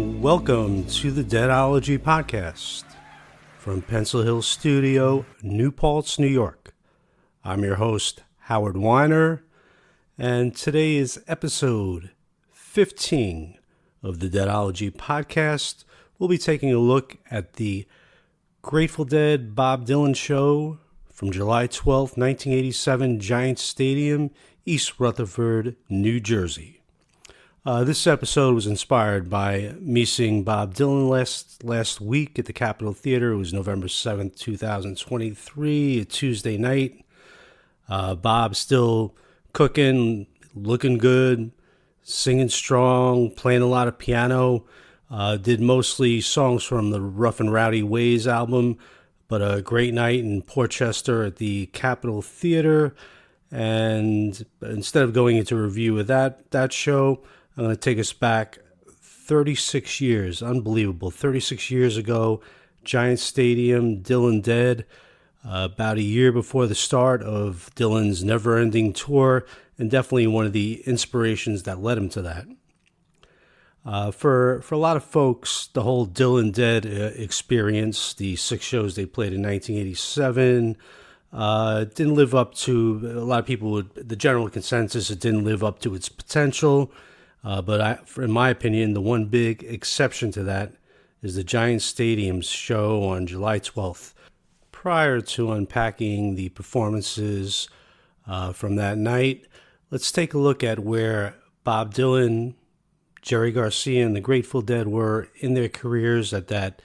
and welcome to the Deadology Podcast from Pencil Hill Studio, New Paltz, New York. I'm your host, Howard Weiner, and today is episode 15 of the Deadology Podcast. We'll be taking a look at the Grateful Dead Bob Dylan show from July 12, 1987, Giant Stadium, East Rutherford, New Jersey. This episode was inspired by me seeing Bob Dylan last week at the Capitol Theater. It was November 7th, 2023, a Tuesday night. Bob still cooking, looking good, singing strong, playing a lot of piano. Did mostly songs from the Rough and Rowdy Ways album, but a great night in Portchester at the Capitol Theater. And instead of going into a review of that show, I'm going to take us back 36 years. Unbelievable. 36 years ago, Giant Stadium, Dylan dead, about a year before the start of Dylan's never-ending tour, and definitely one of the inspirations that led him to that. For a lot of folks, the whole Dylan dead experience, the 6 shows they played in 1987, didn't live up to, a lot of people the general consensus, it didn't live up to its potential. But in my opinion, the one big exception to that is the Giant Stadium's show on July 12th. Prior to unpacking the performances from that night, let's take a look at where Bob Dylan, Jerry Garcia, and the Grateful Dead were in their careers at that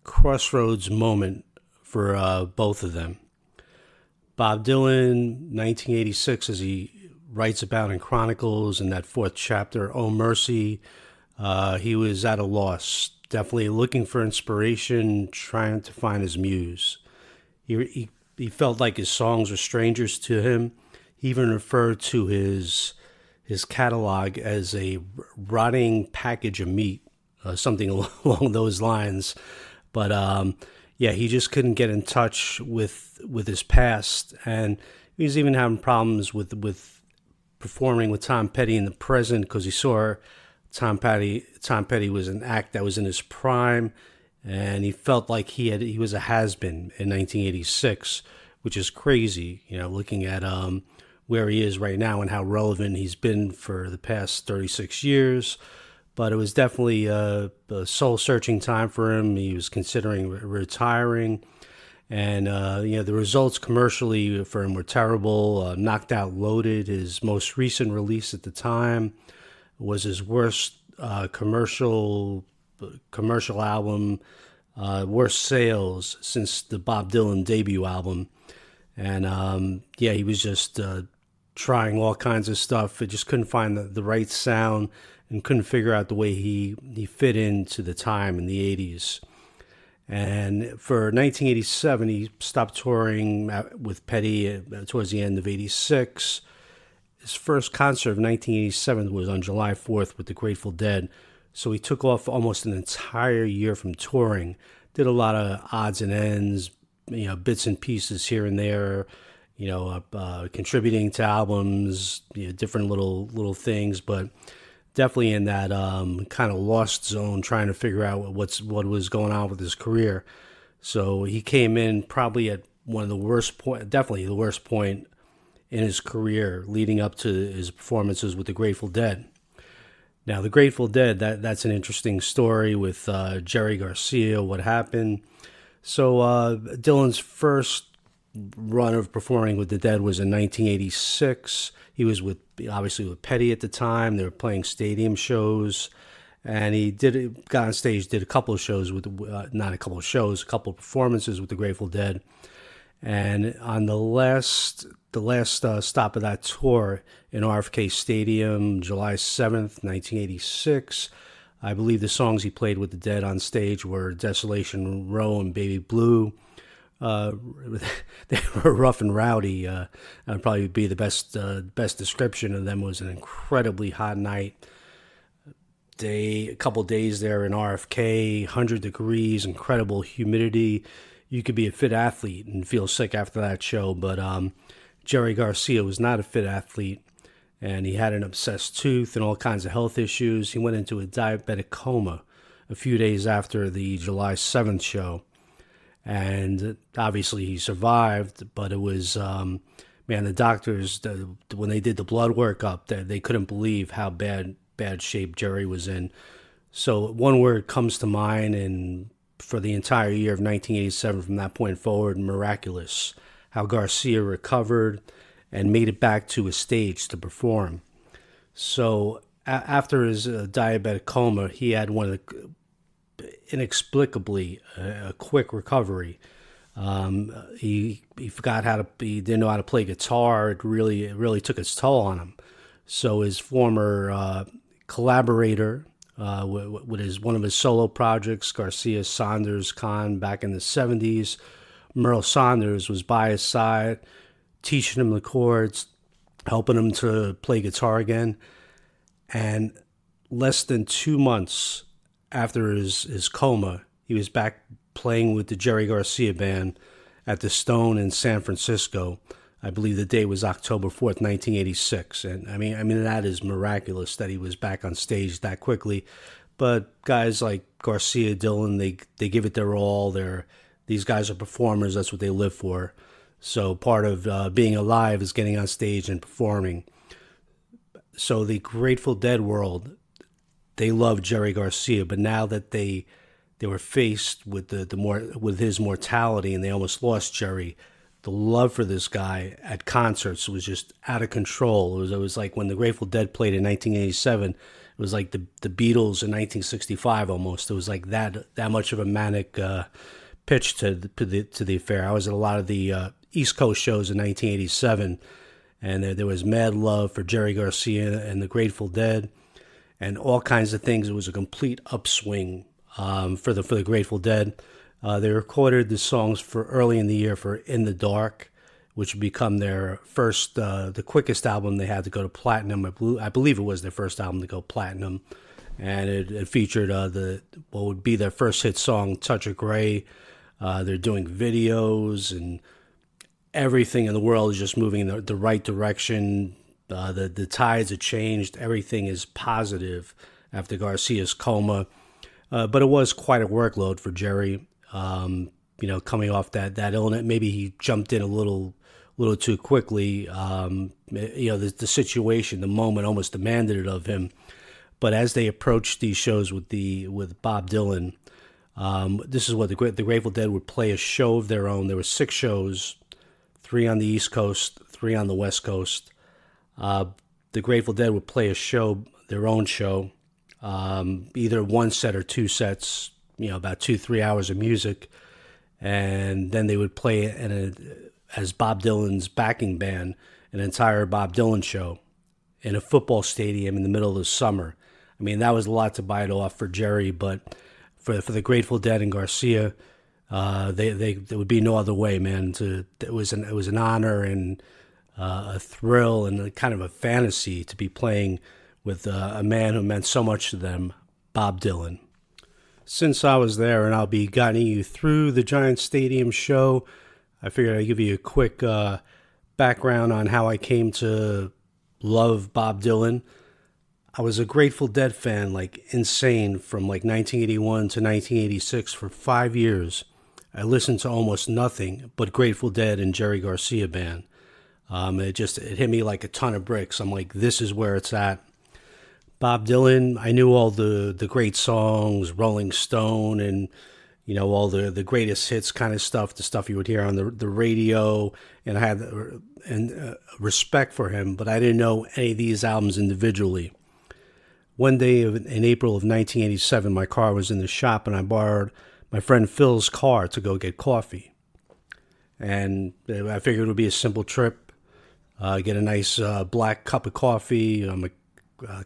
crossroads moment for both of them. Bob Dylan, 1986, as he writes about in Chronicles in that 4th chapter, Oh Mercy, he was at a loss, definitely looking for inspiration, trying to find his muse. He felt like his songs were strangers to him. He even referred to his catalog as a rotting package of meat, something along those lines. But he just couldn't get in touch with his past, and he was even having problems with performing with Tom Petty in the present, because he saw Tom Petty was an act that was in his prime, and he felt like he was a has-been in 1986, which is crazy, looking at where he is right now and how relevant he's been for the past 36 years. But it was definitely a soul-searching time for him. He was considering retiring. And, the results commercially for him were terrible. Knocked Out Loaded, his most recent release at the time, was his worst commercial album, worst sales since the Bob Dylan debut album. And, he was just trying all kinds of stuff. It just couldn't find the right sound and couldn't figure out the way he fit into the time in the 80s. And for 1987, he stopped touring with Petty towards the end of 86. His first concert of 1987 was on July 4th with the Grateful Dead. So he took off almost an entire year from touring. Did a lot of odds and ends, bits and pieces here and there, contributing to albums, different little things, but definitely in that kind of lost zone, trying to figure out what was going on with his career. So he came in probably at one of the worst point, definitely the worst point in his career, leading up to his performances with the Grateful Dead. Now, the Grateful Dead, that's an interesting story with Jerry Garcia, what happened. So Dylan's first run of performing with the Dead was in 1986. He was obviously with Petty at the time. They were playing stadium shows, and he got on stage, did a couple of shows a couple of performances with the Grateful Dead. And on the last stop of that tour in RFK Stadium, July 7th, 1986, I believe the songs he played with the Dead on stage were Desolation Row and Baby Blue. They were rough and rowdy. That'd probably be the best description of them. Was an incredibly hot night. A couple days there in RFK, 100 degrees, incredible humidity. You could be a fit athlete and feel sick after that show, but Jerry Garcia was not a fit athlete, and he had an obsessed tooth and all kinds of health issues. He went into a diabetic coma a few days after the July 7th show. And obviously he survived, but it was, man, the doctors, when they did the blood workup, they couldn't believe how bad shape Jerry was in. So one word comes to mind, and for the entire year of 1987, from that point forward, miraculous. How Garcia recovered and made it back to his stage to perform. So after his diabetic coma, he had inexplicably a quick recovery. He forgot he didn't know how to play guitar. It really took its toll on him. So his former collaborator with one of his solo projects, Garcia Saunders Khan, back in the 70s, Merle Saunders was by his side, teaching him the chords, helping him to play guitar again. And less than 2 months after his coma, he was back playing with the Jerry Garcia Band at the Stone in San Francisco. I believe the date was October 4th, 1986. And I mean that is miraculous that he was back on stage that quickly. But guys like Garcia, Dylan, they give it their all. These guys are performers. That's what they live for. So part of being alive is getting on stage and performing. So the Grateful Dead world, they love Jerry Garcia, but now that they were faced with with his mortality and they almost lost Jerry, the love for this guy at concerts was just out of control. It was like when the Grateful Dead played in 1987. It was like the Beatles in 1965 almost. It was like that much of a manic pitch to the affair. I was at a lot of the East Coast shows in 1987, and there was mad love for Jerry Garcia and the Grateful Dead, and all kinds of things. It was a complete upswing for the Grateful Dead. They recorded the songs for early in the year for In the Dark, which would become their first, the quickest album they had to go to platinum. I believe it was their first album to go platinum, and it featured what would be their first hit song, Touch of Grey. They're doing videos, and everything in the world is just moving in the right direction. The tides have changed. Everything is positive after Garcia's coma. But it was quite a workload for Jerry. Coming off that illness, maybe he jumped in a little too quickly. The situation, the moment almost demanded it of him. But as they approached these shows with Bob Dylan, this is what the Grateful Dead would play a show of their own. There were 6 shows, 3 on the East Coast, 3 on the West Coast. The Grateful Dead would play their own show, either one set or 2 sets, about 2-3 hours of music. And then they would play as Bob Dylan's backing band, an entire Bob Dylan show in a football stadium in the middle of the summer. I mean, that was a lot to bite off for Jerry, but for the Grateful Dead and Garcia, there would be no other way, man. It was an honor and a thrill and a kind of a fantasy to be playing with a man who meant so much to them, Bob Dylan. Since I was there and I'll be guiding you through the Giant Stadium show, I figured I'd give you a quick background on how I came to love Bob Dylan. I was a Grateful Dead fan, like insane, from like 1981 to 1986 for 5 years. I listened to almost nothing but Grateful Dead and Jerry Garcia Band. It hit me like a ton of bricks. I'm like, this is where it's at. Bob Dylan, I knew all the great songs, Rolling Stone, and all the greatest hits kind of stuff, the stuff you would hear on the radio, and I had respect for him, but I didn't know any of these albums individually. One day in April of 1987, my car was in the shop, and I borrowed my friend Phil's car to go get coffee. And I figured it would be a simple trip, get a nice black cup of coffee. I'm a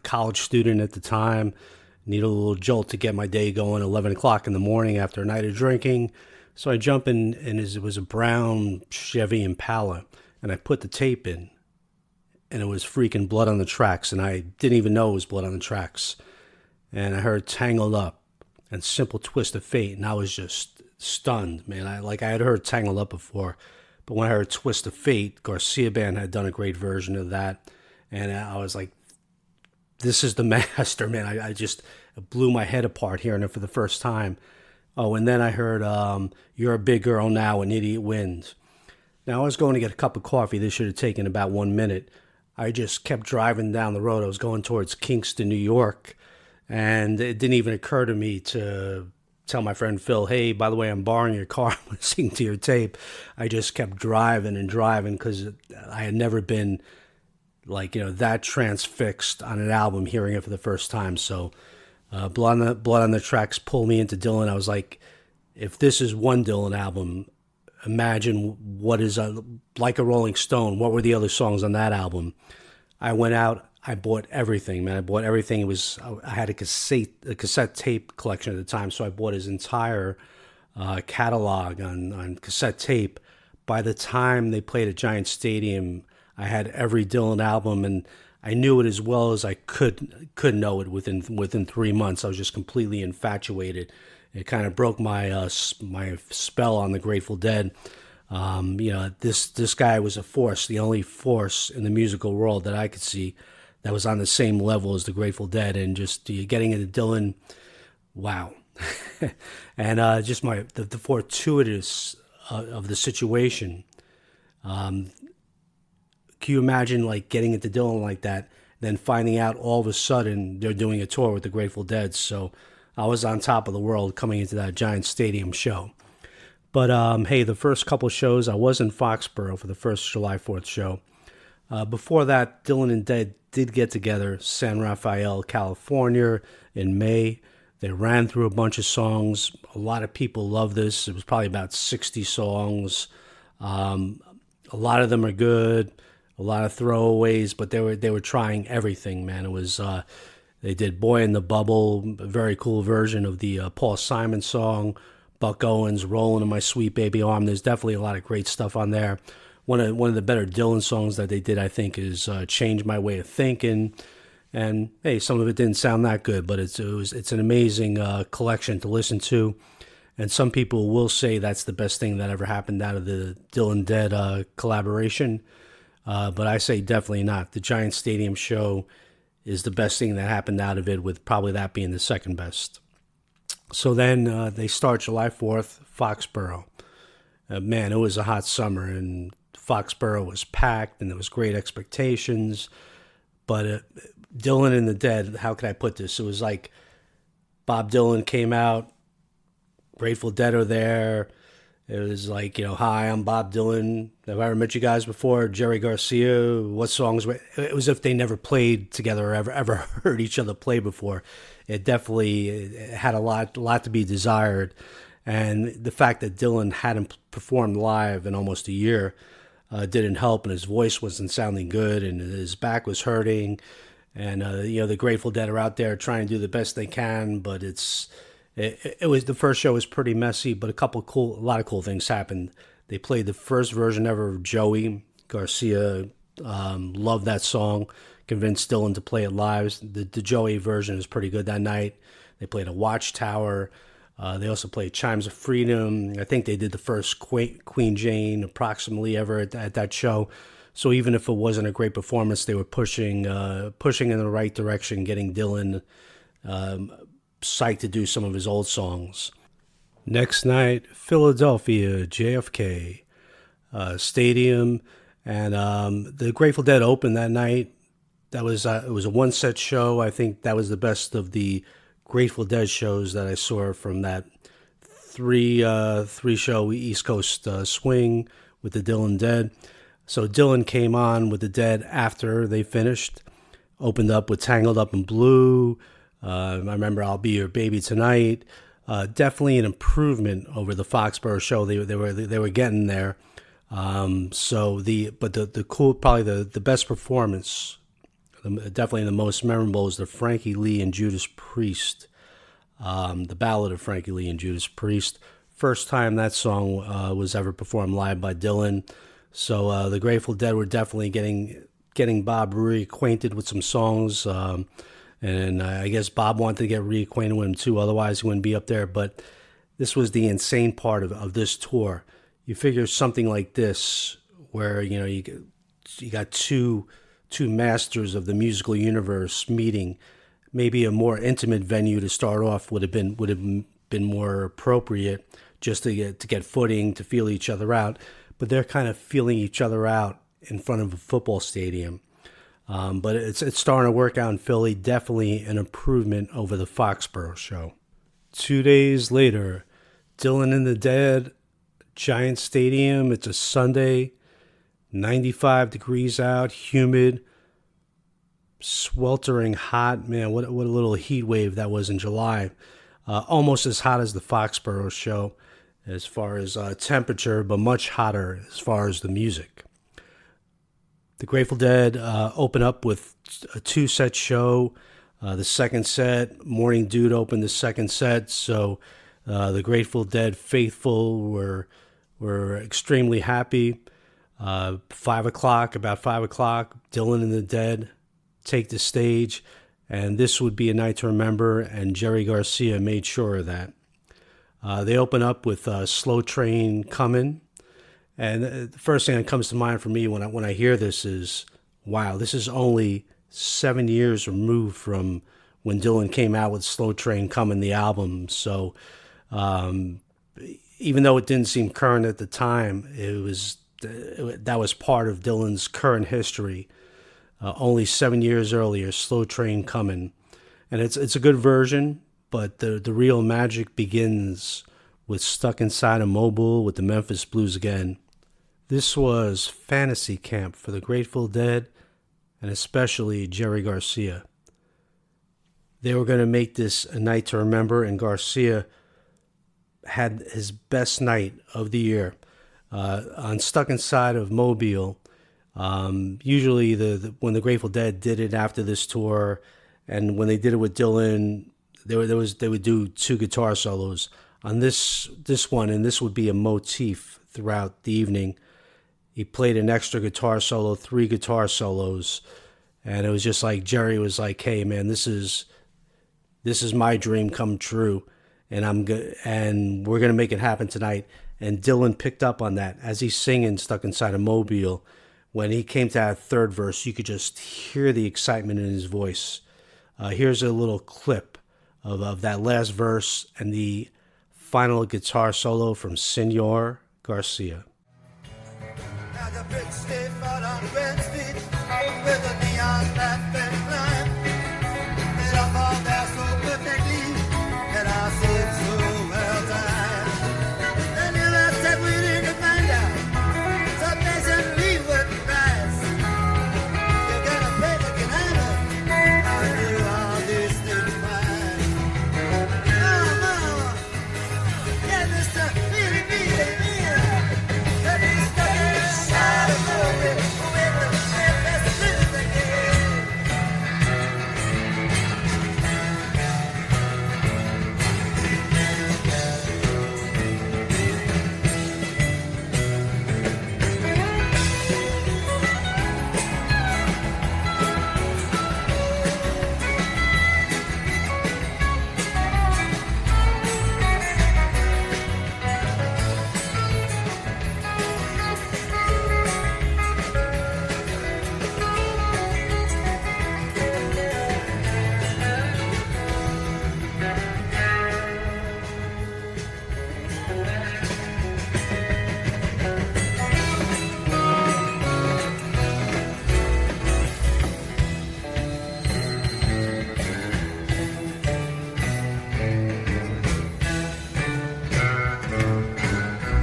college student at the time, need a little jolt to get my day going, 11 o'clock in the morning after a night of drinking. So I jump in, and it was a brown Chevy Impala, and I put the tape in, and it was freaking Blood on the Tracks, and I didn't even know it was Blood on the Tracks. And I heard Tangled Up and Simple Twist of Fate, and I was just stunned, man. I had heard Tangled Up before, but when I heard Twist of Fate, Garcia Band had done a great version of that, and I was like, this is the master, man. I just it blew my head apart hearing it for the first time. Oh, and then I heard "You're a Big Girl Now" and "Idiot Wins." Now I was going to get a cup of coffee. This should have taken about 1 minute. I just kept driving down the road. I was going towards Kingston, New York, and it didn't even occur to me to tell my friend Phil, "Hey, by the way, I'm borrowing your car. I'm listening to your tape." I just kept driving and driving because I had never been like that transfixed on an album, hearing it for the first time. So, Blood on the Tracks pulled me into Dylan. I was like, if this is one Dylan album, imagine what is like a Rolling Stone. What were the other songs on that album? I went out. I bought everything, man. I bought everything. I had a cassette tape collection at the time, so I bought his entire catalog on cassette tape. By the time they played at Giant Stadium, I had every Dylan album, and I knew it as well as I could know it within 3 months. I was just completely infatuated. It kind of broke my spell on the Grateful Dead. This guy was a force, the only force in the musical world that I could see that was on the same level as the Grateful Dead, and just getting into Dylan, wow. And just the fortuitous of the situation. Can you imagine like getting into Dylan like that, then finding out all of a sudden they're doing a tour with the Grateful Dead? So I was on top of the world coming into that Giant Stadium show. But hey, the first couple shows, I was in Foxborough for the first July 4th show. Before that, Dylan and Dead did get together, San Rafael, California, in May. They ran through a bunch of songs. A lot of people love this. It was probably about 60 songs. A lot of them are good, a lot of throwaways, but they were trying everything, man. It was they did "Boy in the Bubble," a very cool version of the Paul Simon song. Buck Owens, "Rolling in My Sweet Baby Arm." There's definitely a lot of great stuff on there. One of the better Dylan songs that they did, I think, is "Change My Way of Thinking." And hey, some of it didn't sound that good, but it's an amazing collection to listen to. And some people will say that's the best thing that ever happened out of the Dylan Dead collaboration. But I say definitely not. The Giant Stadium show is the best thing that happened out of it, with probably that being the second best. So then they start July 4th, Foxborough. Man, it was a hot summer, and Foxborough was packed, and there was great expectations. But Dylan and the Dead, how can I put this? It was like Bob Dylan came out, Grateful Dead are there. It was like, "Hi, I'm Bob Dylan. Have I ever met you guys before? Jerry Garcia. What songs?" It was as if they never played together or ever heard each other play before. It definitely had a lot to be desired. And the fact that Dylan hadn't performed live in almost a year didn't help, and his voice wasn't sounding good, and his back was hurting. And, the Grateful Dead are out there trying to do the best they can, but it was, the first show was pretty messy, but a lot of cool things happened. They played the first version ever of Joey. Garcia loved that song, convinced Dylan to play it live. The Joey version is pretty good that night. They played a Watchtower. They also played Chimes of Freedom. I think they did the first Queen Jane approximately ever at that show. So even if it wasn't a great performance, they were pushing in the right direction, getting Dylan psyched to do some of his old songs. Next night, Philadelphia, JFK Stadium, and the Grateful Dead opened that night. It was a one-set show. I think that was the best of the Grateful Dead shows that I saw from that three show East Coast swing with the Dylan Dead. So Dylan came on with the Dead after they finished, opened up with Tangled Up in Blue. I remember "I'll Be Your Baby Tonight." Definitely an improvement over the Foxborough show. They were getting there. The cool, probably the best performance, definitely the most memorable, is the Frankie Lee and Judas Priest, the Ballad of Frankie Lee and Judas Priest. First time that song was ever performed live by Dylan. So the Grateful Dead were definitely getting Bob reacquainted with some songs. And I guess Bob wanted to get reacquainted with him too, otherwise he wouldn't be up there. But this was the insane part of this tour. You figure something like this, where you got two two masters of the musical universe meeting. Maybe a more intimate venue to start off would have been more appropriate, just to get footing, to feel each other out. But they're kind of feeling each other out in front of a football stadium. But it's starting to work out in Philly. Definitely an improvement over the Foxborough show. 2 days later, Dylan and the Dead, Giant Stadium. It's a Sunday, 95 degrees out, humid, sweltering hot. Man, what a little heat wave that was in July. Almost as hot as the Foxborough show as far as temperature, but much hotter as far as the music. The Grateful Dead open up with a two-set show. The second set, Morning Dude opened the second set, so the Grateful Dead faithful were extremely happy. 5 o'clock, about 5 o'clock, Dylan and the Dead take the stage, and this would be a night to remember, and Jerry Garcia made sure of that. They open up with Slow Train Comin', and the first thing that comes to mind for me when I hear this is, wow, this is only 7 years removed from when Dylan came out with Slow Train Comin', the album. So even though it didn't seem current at the time, that was part of Dylan's current history. Only 7 years earlier, Slow Train Comin'. And it's a good version, but the real magic begins with Stuck Inside a Mobile with the Memphis Blues again. This was fantasy camp for the Grateful Dead, and especially Jerry Garcia. They were going to make this a night to remember, and Garcia had his best night of the year. On Stuck Inside of Mobile, usually when the Grateful Dead did it after this tour, and when they did it with Dylan, they would do two guitar solos. On this one, and this would be a motif throughout the evening, he played an extra guitar solo, 3 guitar solos, and it was just like Jerry was like, "Hey man, this is my dream come true, and we're gonna make it happen tonight." And Dylan picked up on that as he's singing Stuck Inside a Mobile. When he came to that third verse, you could just hear the excitement in his voice. Here's a little clip of that last verse and the final guitar solo from Senor Garcia. Now the bricks stay out on Grand Street with the neon lamp and climb. They don't fall there so perfectly, and I see it so well timed. And you last said we didn't find out, so patiently with the price. You're gonna pay the canal, I'll do all these things fine. Oh, mama, yeah, Mr. Billy B. Let me stuck inside a movie with the Memphis Blues again.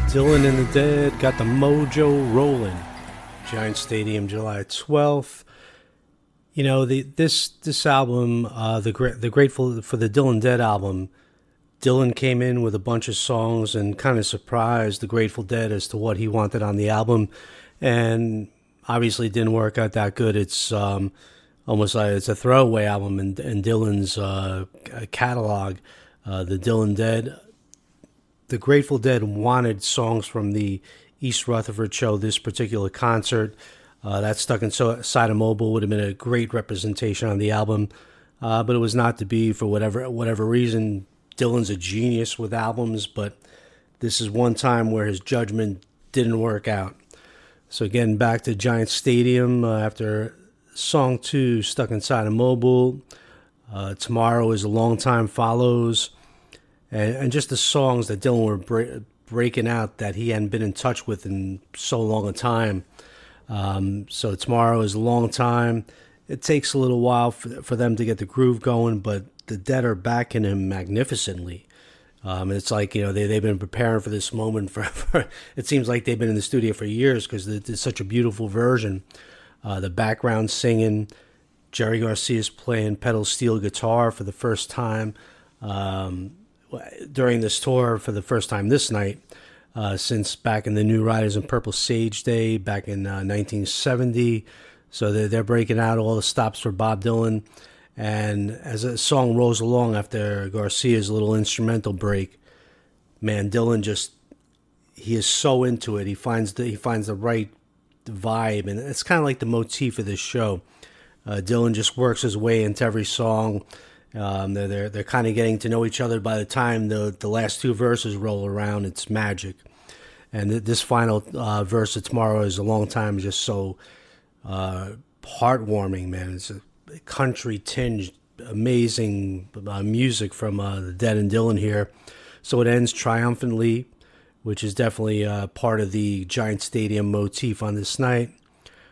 Dylan and the Dead got the mojo rolling. Giant Stadium, July 12th. You know, this album, the Grateful for the Dylan Dead album, Dylan came in with a bunch of songs and kind of surprised the Grateful Dead as to what he wanted on the album, and obviously didn't work out that good. It's almost like it's a throwaway album in Dylan's catalog. The Dylan Dead. The Grateful Dead wanted songs from the East Rutherford show, this particular concert. That Stuck Inside a Mobile would have been a great representation on the album, but it was not to be for whatever reason. Dylan's a genius with albums, but this is one time where his judgment didn't work out. So again, back to Giant Stadium after Song 2, Stuck Inside a Mobile. Tomorrow is a Long Time Follows. And just the songs that Dylan were breaking out that he hadn't been in touch with in so long a time. So Tomorrow is a long time. It takes a little while for them to get the groove going, but the Dead are backing him magnificently. It's like, they've been preparing for this moment for it seems like they've been in the studio for years because it's such a beautiful version. The background singing, Jerry Garcia's playing pedal steel guitar for the first time during this tour, for the first time this night, since back in the New Riders and Purple Sage Day back in 1970. So they're breaking out all the stops for Bob Dylan. And as the song rolls along after Garcia's little instrumental break, man, Dylan he is so into it. He finds the right vibe, and it's kind of like the motif of this show. Dylan just works his way into every song. They're kind of getting to know each other. By the time the last two verses roll around, it's magic. And this final verse of Tomorrow is a Long Time, just so heartwarming, man. It's a country tinged, amazing music from the Dead and Dylan here. So it ends triumphantly, which is definitely part of the Giant Stadium motif on this night.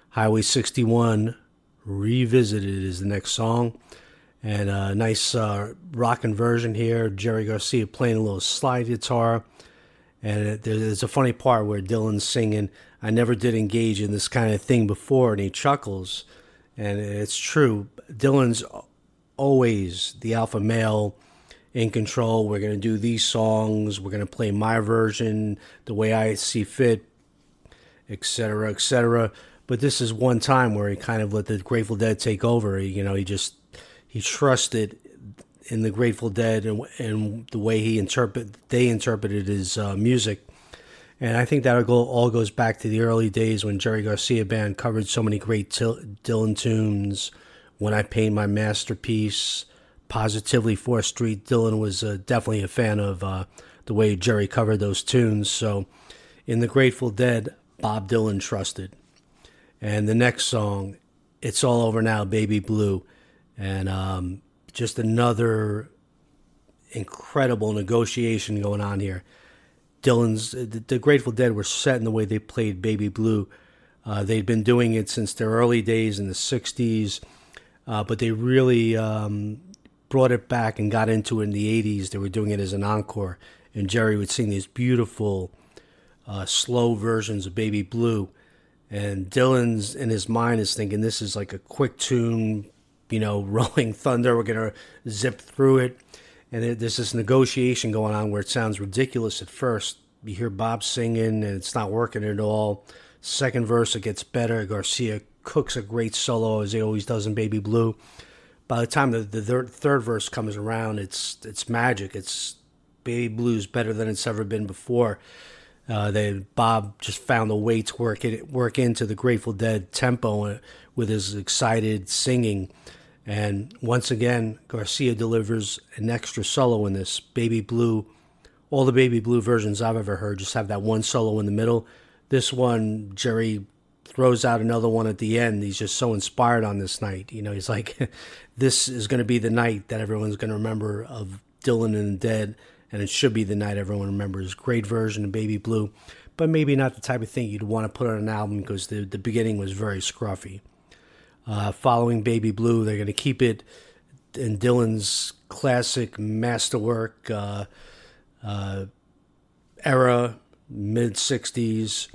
Highway 61 Revisited is the next song. And a nice rockin' version here. Jerry Garcia playing a little slide guitar. And there's a funny part where Dylan's singing, "I never did engage in this kind of thing before," and he chuckles. And it's true. Dylan's always the alpha male, in control. We're going to do these songs. We're going to play my version the way I see fit, etc., etc. But this is one time where he kind of let the Grateful Dead take over. He trusted in the Grateful Dead and the way they interpreted his music. And I think that all goes back to the early days when Jerry Garcia Band covered so many great Dylan tunes. When I Paint My Masterpiece, Positively 4th Street. Dylan was definitely a fan of the way Jerry covered those tunes. So in the Grateful Dead, Bob Dylan trusted. And the next song, It's All Over Now, Baby Blue. And just another incredible negotiation going on here. The Grateful Dead were set in the way they played Baby Blue. They'd been doing it since their early days in the 60s, but they really brought it back and got into it in the 80s. They were doing it as an encore, and Jerry would sing these beautiful, slow versions of Baby Blue. And Dylan's, in his mind, is thinking this is like a quick tune, Rolling Thunder. We're going to zip through it. And there's this negotiation going on where it sounds ridiculous at first. You hear Bob singing, and it's not working at all. Second verse, it gets better. Garcia cooks a great solo, as he always does in Baby Blue. By the time the third verse comes around, it's magic. It's Baby Blue's better than it's ever been before. Bob just found a way to work into the Grateful Dead tempo with his excited singing. And once again, Garcia delivers an extra solo in this. Baby Blue, all the Baby Blue versions I've ever heard just have that one solo in the middle. This one, Jerry throws out another one at the end. He's just so inspired on this night. He's like, this is going to be the night that everyone's going to remember of Dylan and the Dead, and it should be the night everyone remembers. Great version of Baby Blue, but maybe not the type of thing you'd want to put on an album because the beginning was very scruffy. Following Baby Blue, they're going to keep it in Dylan's classic masterwork era, mid-60s.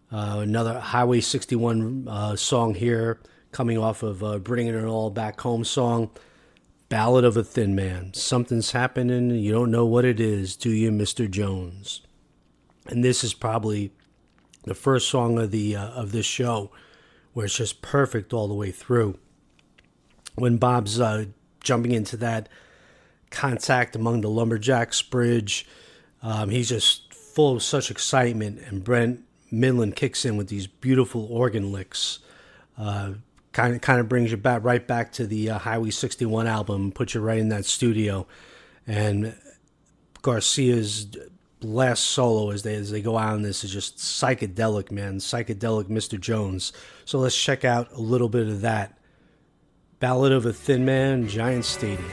Another Highway 61 song here, coming off of Bringing It All Back Home song, Ballad of a Thin Man. Something's happening, you don't know what it is, do you, Mr. Jones? And this is probably the first song of this show where it's just perfect all the way through. When Bob's jumping into that contact among the lumberjacks bridge, he's just full of such excitement, and Brent Midland kicks in with these beautiful organ licks. Kind of brings you right back to the Highway 61 album, puts you right in that studio. And Garcia's last solo as they go out on this is just psychedelic, man. Psychedelic Mr. Jones. So let's check out a little bit of that Ballad of a Thin Man, Giant Stadium.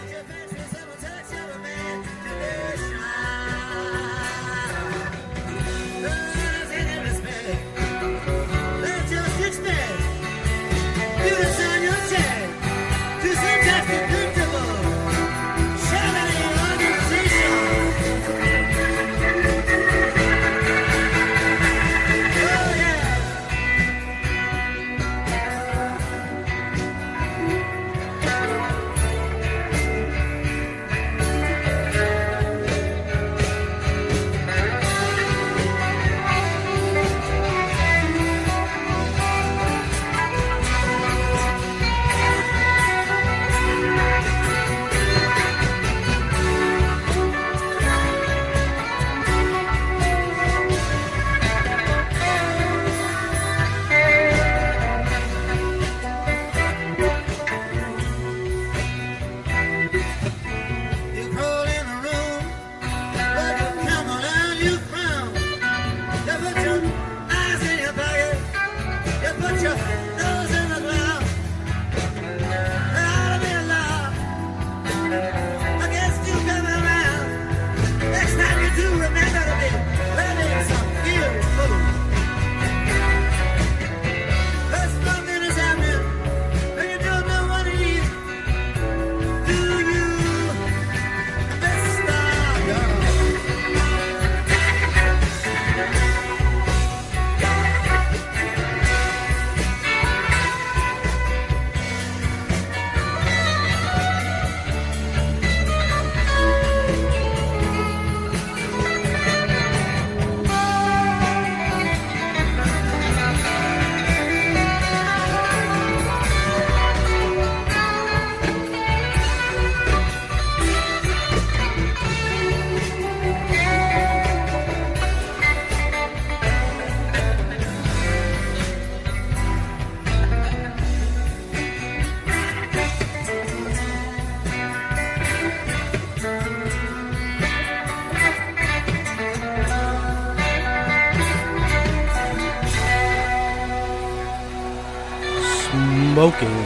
Smoking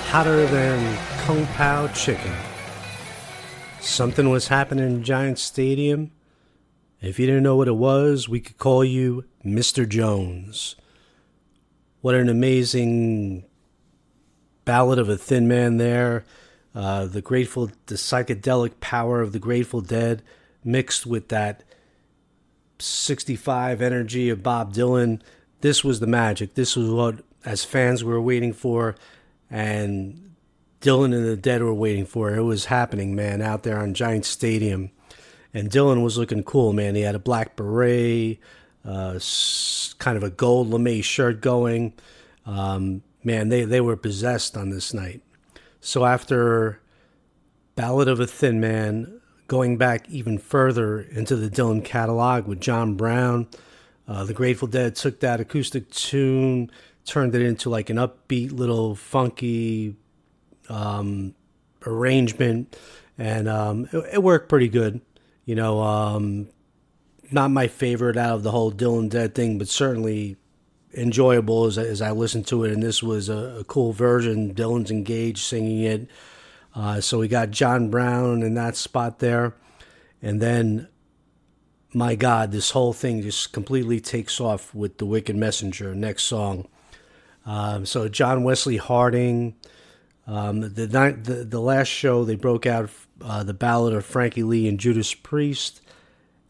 hotter than Kung Pao chicken. Something was happening in Giant Stadium. If you didn't know what it was, we could call you Mr. Jones. What an amazing ballad of a thin man there. The psychedelic power of the Grateful Dead mixed with that 65 energy of Bob Dylan. This was the magic. This was what, as fans, we were waiting for, and Dylan and the Dead were waiting for. It was happening, man, out there on Giant Stadium. And Dylan was looking cool, man. He had a black beret, kind of a gold lame shirt going. Man, they were possessed on this night. So after Ballad of a Thin Man, going back even further into the Dylan catalog with John Brown, the Grateful Dead took that acoustic tune, turned it into like an upbeat little funky arrangement, and it worked pretty good. You know, not my favorite out of the whole Dylan Dead thing, but certainly enjoyable as I listened to it. And this was a cool version. Dylan's engaged singing it. So we got John Brown in that spot there. And then, my God, this whole thing just completely takes off with The Wicked Messenger, next song. So John Wesley Harding, the last show they broke out the Ballad of Frankie Lee and Judas Priest,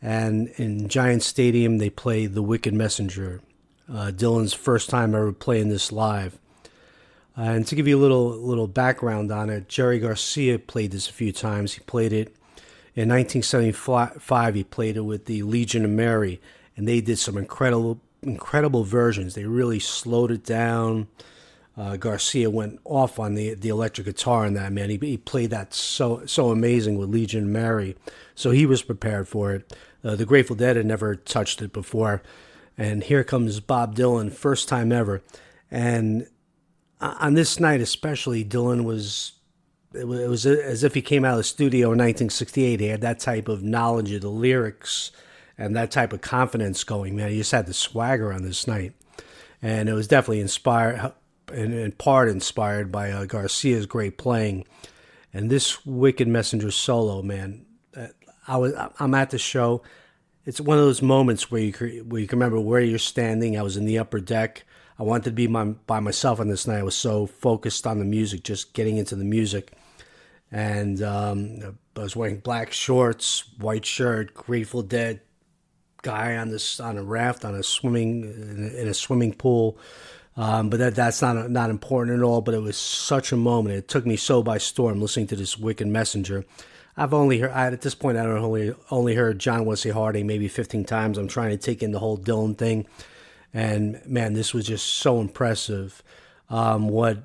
and in Giant Stadium they played The Wicked Messenger, Dylan's first time ever playing this live. And to give you a little background on it, Jerry Garcia played this a few times. He played it in 1975. He played it with the Legion of Mary, and they did some incredible versions. They really slowed it down. Garcia went off on the electric guitar in that, man. He played that so amazing with Legion of Mary. So he was prepared for it. The Grateful Dead had never touched it before. And here comes Bob Dylan, first time ever. And on this night especially, Dylan it was as if he came out of the studio in 1968. He had that type of knowledge of the lyrics and that type of confidence going, man. He just had the swagger on this night. And it was definitely in part inspired by Garcia's great playing. And this Wicked Messenger solo, man, I'm at the show. It's one of those moments where you can remember where you're standing. I was in the upper deck. I wanted to be by myself on this night. I was so focused on the music, just getting into the music. And I was wearing black shorts, white shirt, Grateful Dead guy on a raft in a swimming pool. But that's not important at all. But it was such a moment. It took me so by storm listening to this Wicked Messenger. At this point, I only heard John Wesley Harding maybe 15 times. I'm trying to take in the whole Dylan thing. And man, this was just so impressive. What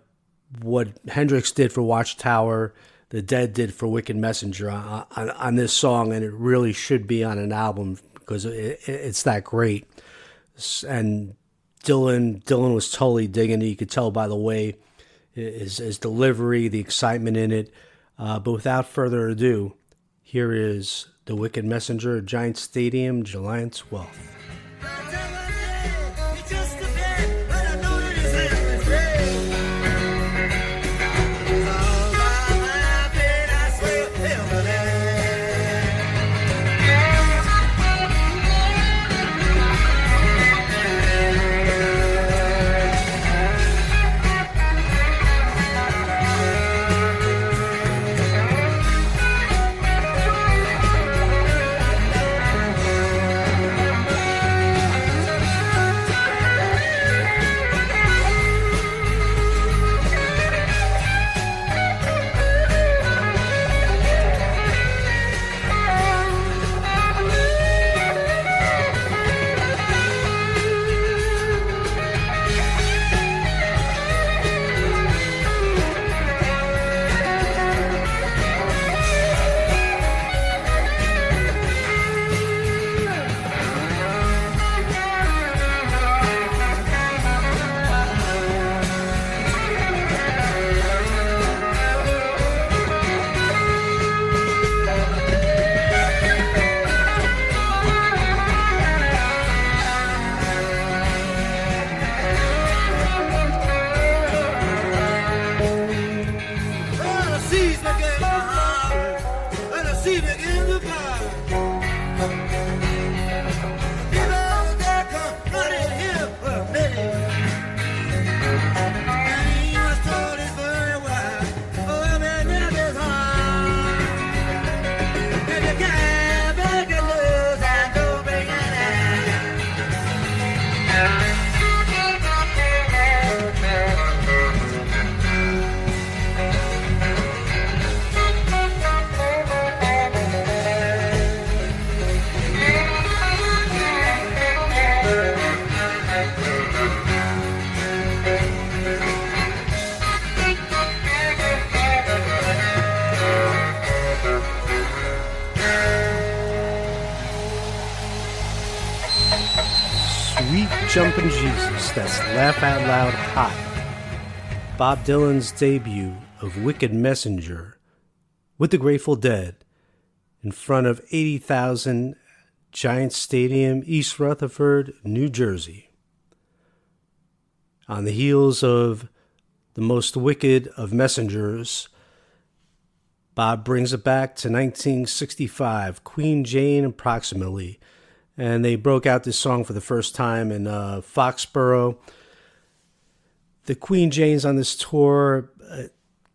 Hendrix did for Watchtower, the Dead did for Wicked Messenger on this song, and it really should be on an album because it's that great. And Dylan was totally digging it. You could tell by the way his delivery, the excitement in it. But without further ado, here is the Wicked Messenger at Giant Stadium, July 12th. Sweet Jumpin' Jesus, that's Laugh Out Loud Hot. Bob Dylan's debut of Wicked Messenger with the Grateful Dead in front of 80,000 Giant Stadium, East Rutherford, New Jersey. On the heels of the most wicked of messengers, Bob brings it back to 1965, Queen Jane approximately, and they broke out this song for the first time in Foxborough. The Queen Janes on this tour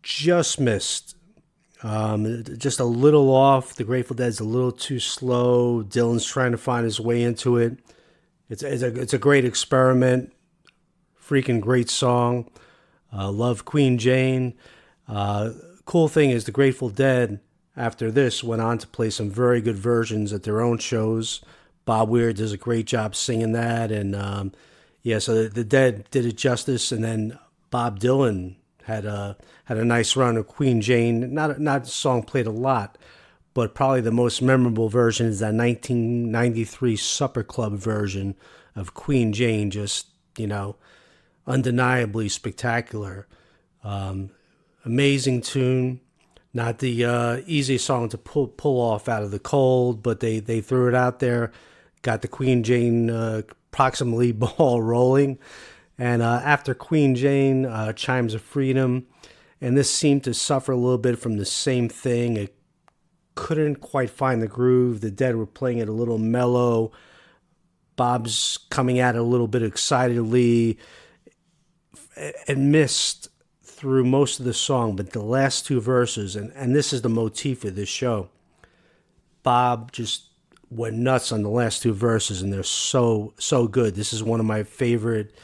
just missed. Just a little off. The Grateful Dead's a little too slow. Dylan's trying to find his way into it. It's a great experiment. Freaking great song. Love Queen Jane. Cool thing is the Grateful Dead, after this, went on to play some very good versions at their own shows. Bob Weir does a great job singing that. And so the Dead did it justice. And then Bob Dylan had a nice run of Queen Jane. Not a song played a lot, but probably the most memorable version is that 1993 Supper Club version of Queen Jane. Just, undeniably spectacular. Amazing tune. Not the easiest song to pull off out of the cold, but they threw it out there, got the Queen Jane approximately ball rolling, And after Queen Jane, Chimes of Freedom, and this seemed to suffer a little bit from the same thing. It couldn't quite find the groove. The Dead were playing it a little mellow. Bob's coming at it a little bit excitedly and missed through most of the song, but the last two verses, and this is the motif of this show, Bob just went nuts on the last two verses, and they're so good. This is one of my favorite,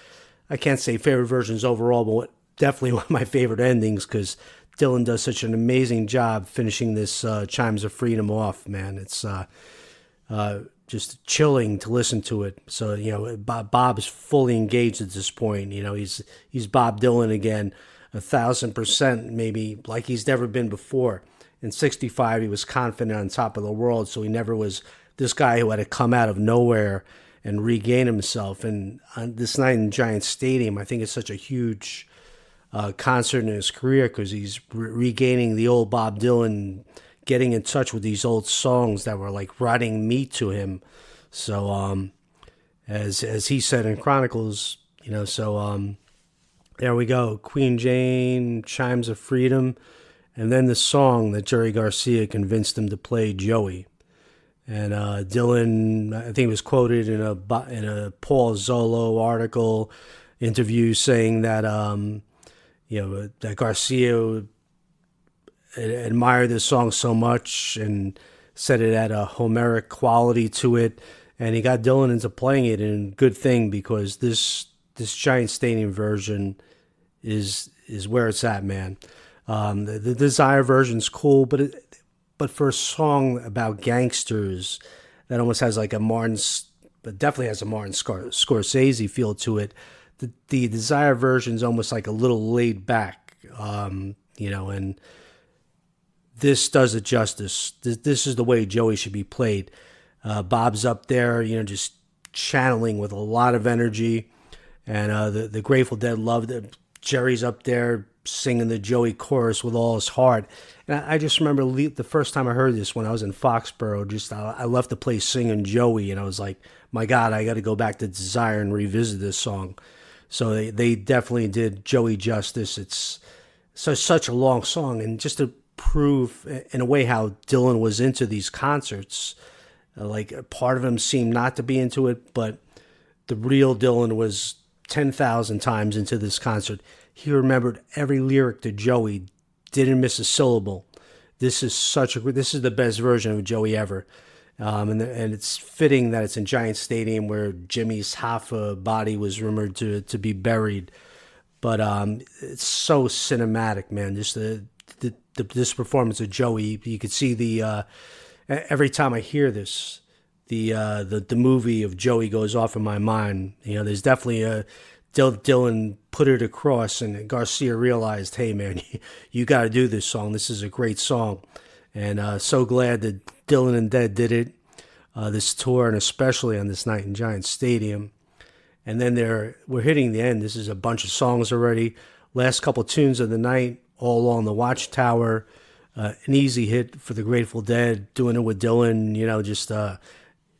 I can't say favorite versions overall, but definitely one of my favorite endings, because Dylan does such an amazing job finishing this Chimes of Freedom off, man. It's just chilling to listen to it. So, Bob is fully engaged at this point. He's Bob Dylan again, 1,000%, maybe like he's never been before. In '65, he was confident on top of the world, so he never was this guy who had to come out of nowhere and regain himself. And on this night in Giant Stadium, I think it's such a huge concert in his career, because he's regaining the old Bob Dylan, getting in touch with these old songs that were like rotting meat to him. So as he said in Chronicles, there we go, Queen Jane, Chimes of Freedom, and then the song that Jerry Garcia convinced him to play, Joey. And Dylan, I think he was quoted in a Paul Zolo article interview saying that that Garcia admired this song so much and said it had a Homeric quality to it, and he got Dylan into playing it, and good thing, because this Giant Stadium version is where it's at, man. The Desire version's cool, but for a song about gangsters that almost has like but definitely has a Martin Scorsese feel to it, the Desire version's almost like a little laid back, and this does it justice. This is the way Joey should be played. Bob's up there, just channeling with a lot of energy, and the Grateful Dead loved it. Jerry's up there singing the Joey chorus with all his heart. And I just remember the first time I heard this, when I was in Foxborough, I left the place singing Joey, and I was like, my God, I got to go back to Desire and revisit this song. So they definitely did Joey justice. It's such a long song, and just to prove in a way how Dylan was into these concerts, like part of him seemed not to be into it, but the real Dylan was 10,000 times into this concert. He remembered every lyric to Joey, didn't miss a syllable. This is the best version of Joey ever. And it's fitting that it's in Giant Stadium, where Jimmy's Hoffa body was rumored to be buried. But it's so cinematic, man. Just this performance of Joey, you could see every time I hear this, the movie of Joey goes off in my mind. There's definitely Dylan put it across, and Garcia realized, hey man, you got to do this song. This is a great song, and so glad that Dylan and Dead did it this tour, and especially on this night in Giant Stadium. And then we're hitting the end. This is a bunch of songs already. Last couple tunes of the night, All Along the Watchtower, an easy hit for the Grateful Dead, doing it with Dylan, just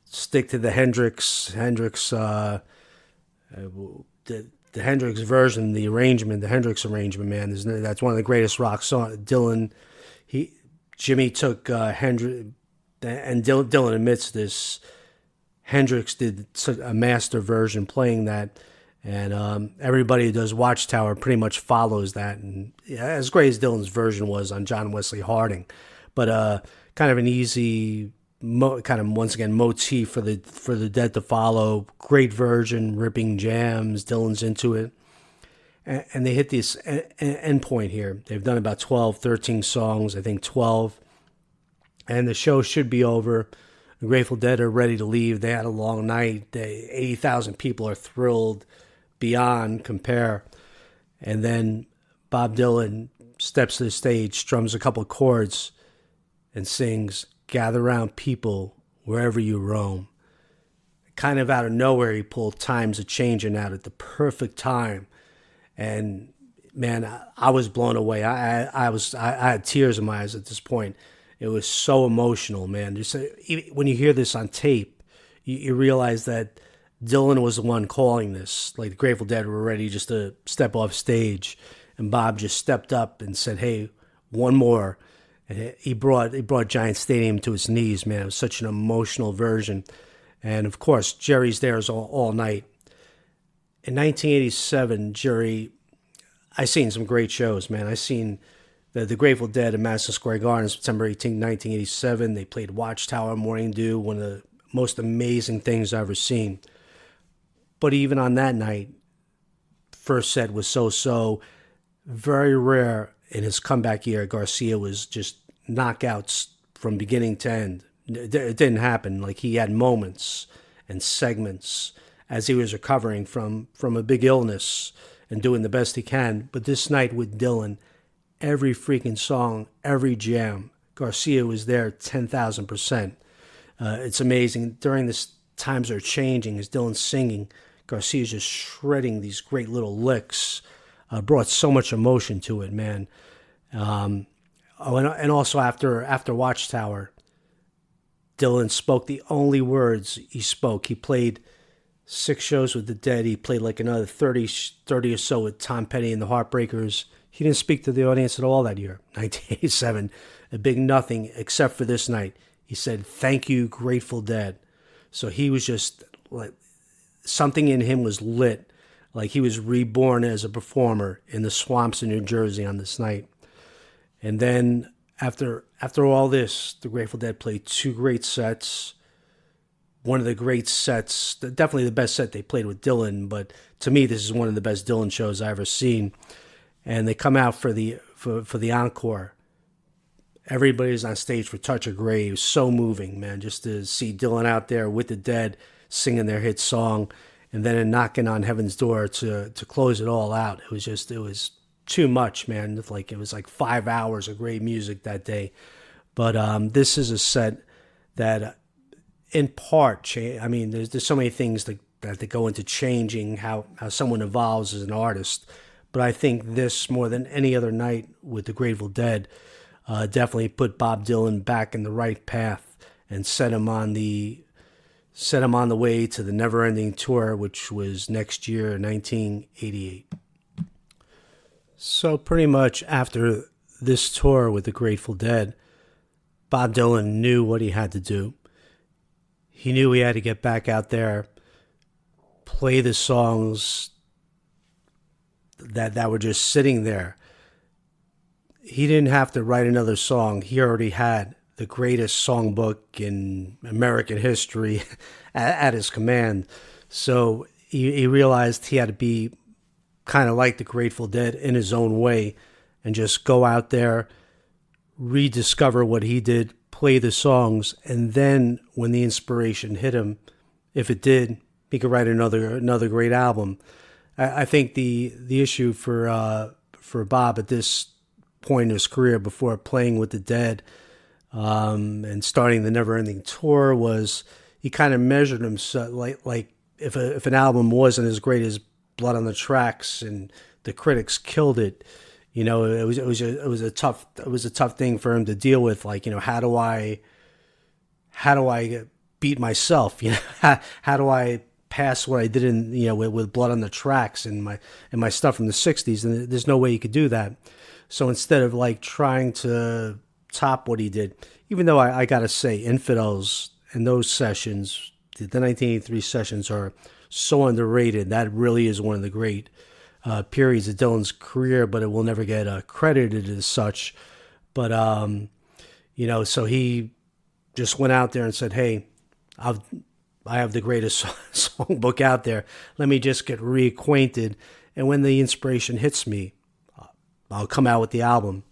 stick to the Hendrix, the Hendrix version, the Hendrix arrangement, man. That's one of the greatest rock songs. Jimmy took Hendrix, and Dylan admits this, Hendrix did a master version playing that, and everybody who does Watchtower pretty much follows that. And as great as Dylan's version was on John Wesley Harding, but kind of an easy once again motif for the Dead to follow. Great version, ripping jams, Dylan's into it, and they hit this end point here. They've done about 12, 13 songs, I think 12, and the show should be over. The Grateful Dead are ready to leave. They had a long night. 80,000 people are thrilled beyond compare. And then Bob Dylan steps to the stage, strums a couple chords, and sings, "Gather round people wherever you roam." Kind of out of nowhere, he pulled Times a Changin' out at the perfect time. And man, I was blown away. I had tears in my eyes at this point. It was so emotional, man. Just when you hear this on tape, you realize that Dylan was the one calling this. Like the Grateful Dead were ready just to step off stage, and Bob just stepped up and said, "Hey, one more." And he brought Giant Stadium to its knees, man. It was such an emotional version. And of course, Jerry's there all night. In 1987, Jerry, I seen some great shows, man. I seen the Grateful Dead at Madison Square Garden, September 18, 1987. They played Watchtower, Morning Dew, one of the most amazing things I've ever seen. But even on that night, first set was so. Very rare in his comeback year. Garcia was just knockouts from beginning to end. It didn't happen. Like, he had moments and segments as he was recovering from a big illness and doing the best he can. But this night with Dylan, every freaking song, every jam, Garcia was there 10,000%. It's amazing. During this, times are changing as Dylan's singing. Garcia's just shredding these great little licks. Brought so much emotion to it, man. And also after Watchtower, Dylan spoke the only words he spoke. He played 6 shows with the Dead. He played like another 30 or so with Tom Petty and the Heartbreakers. He didn't speak to the audience at all that year, 1987. A big nothing except for this night. He said, "Thank you, Grateful Dead." So he was just like, something in him was lit. Like he was reborn as a performer in the swamps in New Jersey on this night. And then after all this, the Grateful Dead played 2 great sets. One of the great sets, definitely the best set they played with Dylan, but to me this is one of the best Dylan shows I've ever seen. And they come out for the encore. Everybody's on stage for Touch of Grey. It was so moving, man, just to see Dylan out there with the Dead singing their hit song. And then knocking on Heaven's Door to close it all out. It was too much, man. It was like 5 hours of great music that day. But this is a set that, in part, I mean, there's so many things that go into changing how someone evolves as an artist. But I think this, more than any other night with the Grateful Dead, definitely put Bob Dylan back in the right path and set him on the way to the never-ending tour, which was next year, 1988. So pretty much after this tour with the Grateful Dead, Bob Dylan knew what he had to do. He knew he had to get back out there, play the songs that were just sitting there. He didn't have to write another song. He already had the greatest songbook in American history at his command. So he realized he had to be kind of like the Grateful Dead in his own way and just go out there, rediscover what he did, play the songs, and then when the inspiration hit him, if it did, he could write another great album. I think the issue for Bob at this point in his career, before playing with the Dead, and starting the never-ending tour, was he kind of measured himself like if an album wasn't as great as Blood on the Tracks and the critics killed it, you know, it was a tough thing for him to deal with. Like, you know, how do I beat myself? You know, how do I pass what I did in, you know, with Blood on the Tracks and my stuff from the '60s? And there's no way you could do that. So instead of like trying to top what he did, even though I gotta say, Infidels and those sessions, the 1983 sessions, are so underrated. That really is one of the great periods of Dylan's career, but it will never get credited as such. But you know, so he just went out there and said, "Hey, I have the greatest songbook out there. Let me just get reacquainted, and when the inspiration hits me, I'll come out with the album."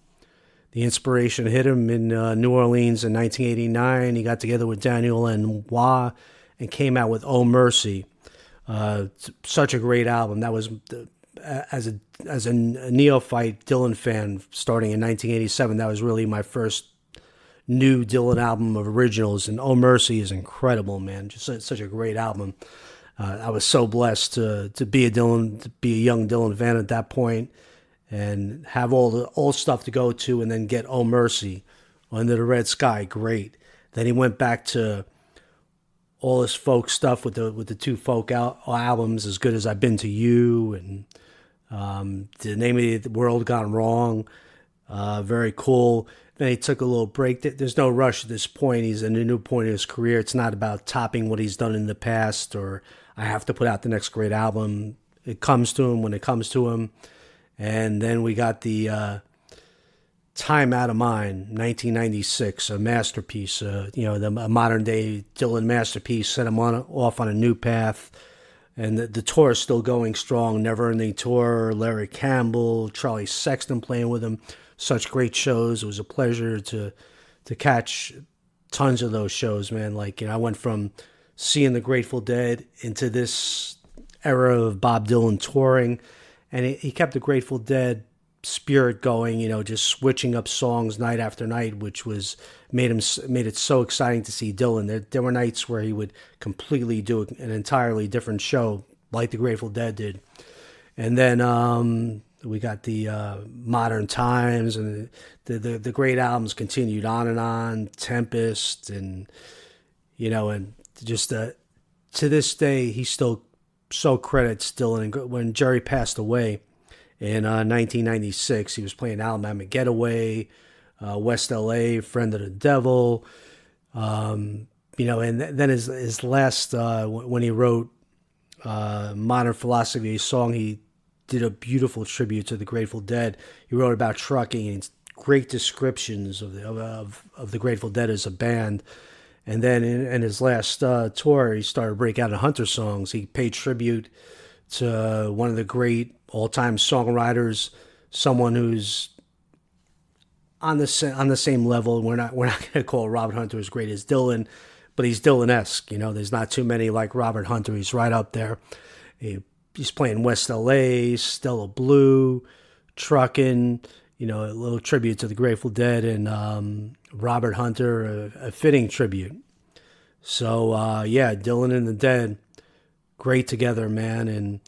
The inspiration hit him in New Orleans in 1989. He got together with Daniel Lanois and came out with "Oh Mercy." Such a great album. That was, as a neophyte Dylan fan starting in 1987, that was really my first new Dylan album of originals. And "Oh Mercy" is incredible, man. Just such a great album. I was so blessed to be a young Dylan fan at that point, and have all the old stuff to go to, and then get "Oh Mercy," "Under the Red Sky," great. Then he went back to all his folk stuff with the two folk albums, As Good as I've Been to You, and The Name of the World Gone Wrong. Very cool. Then he took a little break. There's no rush at this point. He's in a new point in his career. It's not about topping what he's done in the past, or I have to put out the next great album. It comes to him when it comes to him. And then we got the Time Out of Mind, 1996, a masterpiece. A modern day Dylan masterpiece. Set him off on a new path. And the tour is still going strong. Never Ending Tour. Larry Campbell, Charlie Sexton playing with him. Such great shows. It was a pleasure to catch tons of those shows, man. Like, I went from seeing the Grateful Dead into this era of Bob Dylan touring, and he kept the Grateful Dead spirit going, just switching up songs night after night, which was made it so exciting to see Dylan. There were nights where he would completely do an entirely different show, like the Grateful Dead did. And then we got the Modern Times, and the great albums continued on, Tempest, and and just to this day he still so credits Dylan. And when Jerry passed away in 1996, he was playing Alabama Getaway, West LA, Friend of the Devil, and then his last, when he wrote Modern Philosophy, a song, he did a beautiful tribute to the Grateful Dead. He wrote about trucking and great descriptions of the Grateful Dead as a band. And then in his last tour, he started breaking out in Hunter songs. He paid tribute to one of the great all-time songwriters, someone who's on the same level. We're not going to call Robert Hunter as great as Dylan, but he's Dylan-esque. There's not too many like Robert Hunter. He's right up there. He's playing West LA, Stella Blue, Truckin', a little tribute to the Grateful Dead, and Robert Hunter, a fitting tribute. So, Dylan and the Dead, great together, man. And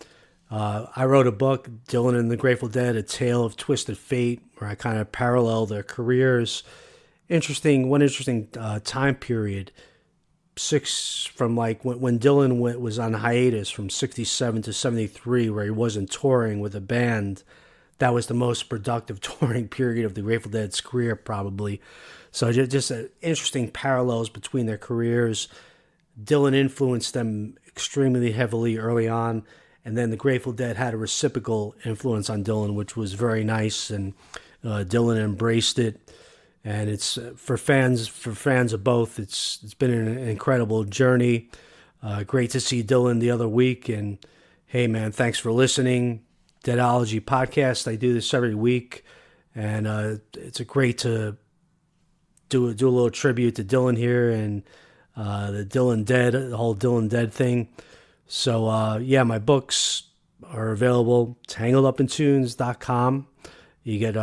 I wrote a book, Dylan and the Grateful Dead, A Tale of Twisted Fate, where I kind of parallel their careers. One interesting time period. From like when Dylan was on hiatus from 67 to 73, where he wasn't touring with a band. That was the most productive touring period of the Grateful Dead's career, probably. So just interesting parallels between their careers. Dylan influenced them extremely heavily early on, and then the Grateful Dead had a reciprocal influence on Dylan, which was very nice, and Dylan embraced it. And it's for fans of both. It's been an incredible journey. Great to see Dylan the other week. And hey, man, thanks for listening. Deadology podcast. I do this every week, and it's great to do a little tribute to Dylan here and the Dylan Dead, the whole Dylan Dead thing. So my books are available. TangledUpInTunes.com. You get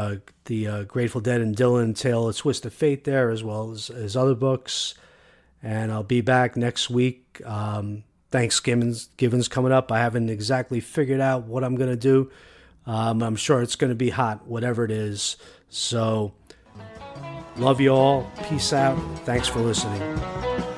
the Grateful Dead and Dylan Tale of Twisted Fate there, as well as other books. And I'll be back next week. Thanksgiving's coming up. I haven't exactly figured out what I'm going to do. I'm sure it's going to be hot, whatever it is. So, love you all. Peace out. Thanks for listening.